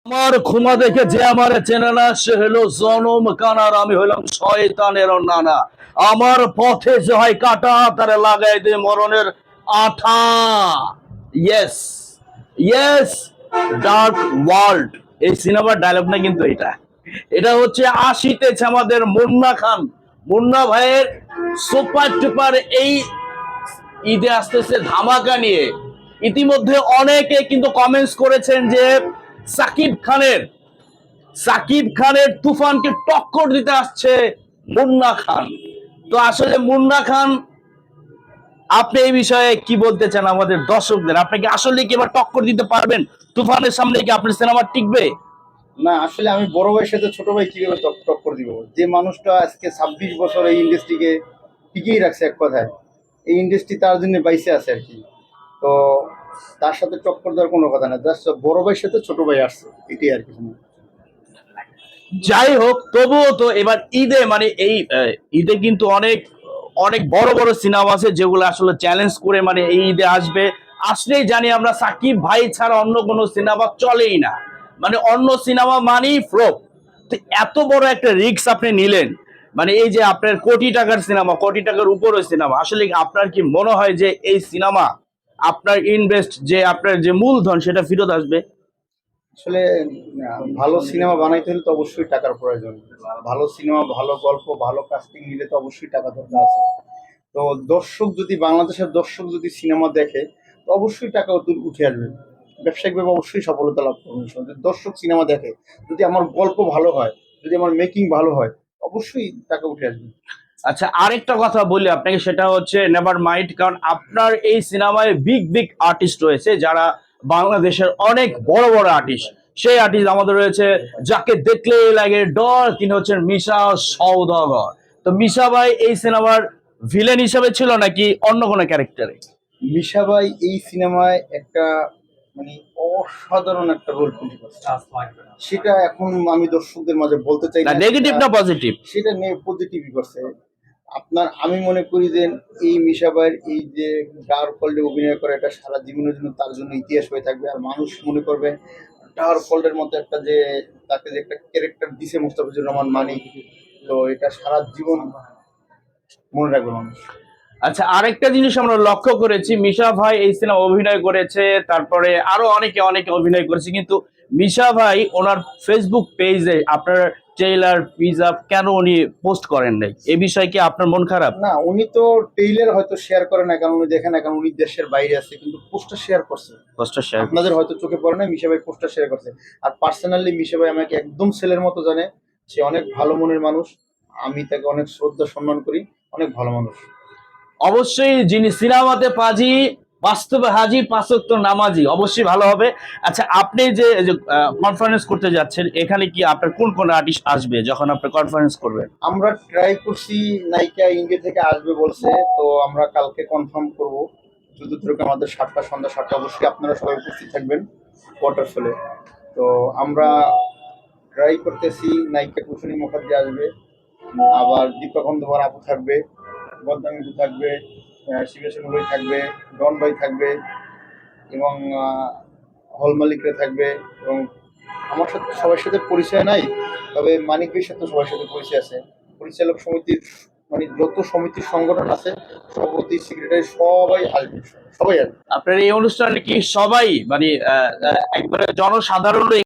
আমার ক্ষমা দেখে যে আমার চেনে না সে হলো জনম কানার, আমি হইলাম শয়তানের নানা। আমার পথে যে হয় কাটা তারে লাগাই দে মরণের আঠা। ইয়েস, ইয়েস, ডার্ক ওয়ার্ল্ড এই সিনেমার ডায়লগ না কিন্তু এটা। এটা হচ্ছে আসিতেছে আমাদের মুন্না খান, মুন্না ভাইয়ের সুপার টুপার এই ঈদে আসতেছে ধামাকা নিয়ে। ইতিমধ্যে অনেকে কিন্তু কমেন্টস করেছেন যে সাকিব খানের সাকিব খানের তুফানকে টক্কর দিতে আসছে মুন্না খান। তো আসলে মুন্না খান, আপনি এই বিষয়ে কি বলতে চান আমাদের দর্শকদের? আপনি কি আসলে কি এবার টক্কর দিতে পারবেন? তুফানের সামনে কি আপনার সিনেমা টিকবে? না, আসলে আমি বড় ভাইয়ের সাথে ছোট ভাই কিভাবে টক্কর দিব? যে মানুষটা আজকে 26 বছর এই ইন্ডাস্ট্রিকে টিকিয়ে রাখছে, এক কথায় এই ইন্ডাস্ট্রি তার জন্য বাইসে আছে আর কি। তো তার সাথে টক্কর দেওয়ার কোনো কথা না, জাস্ট বড় ভাইয়ের সাথে ছোট ভাই আসছে, এটাই আর কিছু না। যাই হোক, তবুও তো এবার ঈদে মানে এই ঈদে কিন্তু অনেক অনেক বড় বড় সিনেমা আছে যেগুলো আসলে চ্যালেঞ্জ করে মানে এই ঈদে আসবে। আসলেই জানি আমরা সাকিব ভাই ছাড়া অন্য কোনো সিনেমা চলেই না, মানে অন্য সিনেমা মানেই ফ্লপ। তো এত বড় একটা রিস্ক আপনি নিলেন, মানে এই যে আপনার কোটি টাকার সিনেমা, কোটি টাকার উপরের সিনেমা, আসলে আপনার কি মনে হয় যে এই সিনেমা আপনার ইনভেস্ট যে আপনার যে মূলধন সেটা ফেরত আসবে? আসলে ভালো সিনেমা বানাইতে হলে তো অবশ্যই টাকার প্রয়োজন। ভালো সিনেমা, ভালো গল্প, ভালো কাস্টিং নিলে তো অবশ্যই টাকা দরকার আছে। তো বাংলাদেশের দর্শক যদি সিনেমা দেখে, তো অবশ্যই টাকা উঠে আসবে। ব্যবসায়িকভাবে অবশ্যই সফলতা লাভ করবে। যদি দর্শক সিনেমা দেখে, যদি আমার গল্প ভালো হয়, যদি আমার মেকিং ভালো হয়, অবশ্যই টাকা উঠে আসবে। আচ্ছা, আরেকটা কথা বলি আপনাকে, সেটা হচ্ছে নেভার মাইন্ড, কারণ আপনার এই সিনেমায় বিগ বিগ আর্টিস্ট রয়েছে যারা বাংলাদেশের অনেক বড় বড় আর্টিস্ট। সেই আর্টিস্ট আমাদের রয়েছে যাকে দেখলেই লাগে ডর, তিনি হচ্ছেন মিশা সওদাগর। তো মিশা ভাই এই সিনেমার ভিলেন হিসেবে ছিল নাকি অন্য কোনো ক্যারেক্টারে? মিশাবাই এই সিনেমায় একটা মানে অসাধারণ একটা রোল প্লে করছে। সেটা এখন আমি দর্শকদের মাঝে বলতে চাই না না, নেগেটিভ না পজিটিভ? সেটা নিয়ে পজিটিভই করছে। আমি মনে করি যে এই মিশাবাইয়ের এই যে ডার্ক ওয়ার্ল্ডে অভিনয় করে, এটা সারা জীবনের জন্য তার জন্য ইতিহাস হয়ে থাকবে। আর মানুষ মনে করবে ডার্ক ওয়ার্ল্ডের মতো একটা যে তাকে যে একটা ক্যারেক্টার দিছে মোস্তাফিজুর রহমান মানিক, তো এটা সারা জীবন মনে রাখবে মানুষ। আচ্ছা, আরেকটা জিনিস আমরা লক্ষ্য করেছি, মিশা ভাই এই সিনেমা অভিনয় করেছে, তারপরে আরো অনেকে অনেকে অভিনয় করেছে, কিন্তু মিশা ভাই ওনার ফেসবুক পেজে আপনার ট্রেইলার পিজা কেন উনি পোস্ট করেন নাই? এ বিষয়ে কি আপনার মন খারাপ? না, উনি তো টেইলার হয়তো শেয়ার করে না, কারণ উনি দেখেন না, কারণ উনি দেশের বাইরে আছে, কিন্তু পোস্টার শেয়ার করছে। পোস্টটা শেয়ার? আপনাদের হয়তো চোখে পড়ে না, মিশা ভাই পোস্টার শেয়ার করছে। আর পার্সোনালি মিশা ভাই আমাকে একদম ছেলের মতো জানে। সে অনেক ভালো মনের মানুষ, আমি তাকে অনেক শ্রদ্ধা সম্মান করি, অনেক ভালো মানুষ। অবশ্যই, যিনি সিনেমাতে পাজি বাস্তবে হাজি পাঁচ ওয়াক্ত নামাজি, অবশ্যই ভালো হবে। আচ্ছা, আপনি যে কনফারেন্স করতে যাচ্ছেন, এখানে কি আপনার কোন কোন আর্টিস্ট আসবে যখন আপনি কনফারেন্স করবেন? আমরা ট্রাই করছি, নায়িকা ইন্ডিয়া থেকে আসবে বলছে, তো আমরা কালকে কনফার্ম করব। যতটুকু আমাদের সন্ধ্যা 7টা অবশ্যই আপনারা সবাই উপস্থিত থাকবেন ওয়াটারফলে। তো আমরা ট্রাই করতেছি, নায়িকা কুশলী মুখার্জি আসবে, আবার দীপক বন্দ্যোপাধ্যায় আপু থাকবে, বদনামিদু থাকবে, শিবেশন ভাই থাকবে, ডন ভাই থাকবে, এবং হল মালিকরা থাকবে। এবং আমার সাথে সবার সাথে পরিচয় নাই, তবে মানিক ভাইয়ের সাথে সবার সাথে পরিচয় আছে। পরিচালক সমিতির মানে যত সমিতির সংগঠন আছে, সভাপতি, সেক্রেটারি সবাই আসবে, সবাই আসবে। আপনার এই অনুষ্ঠানে কি সবাই মানে একবারে জনসাধারণ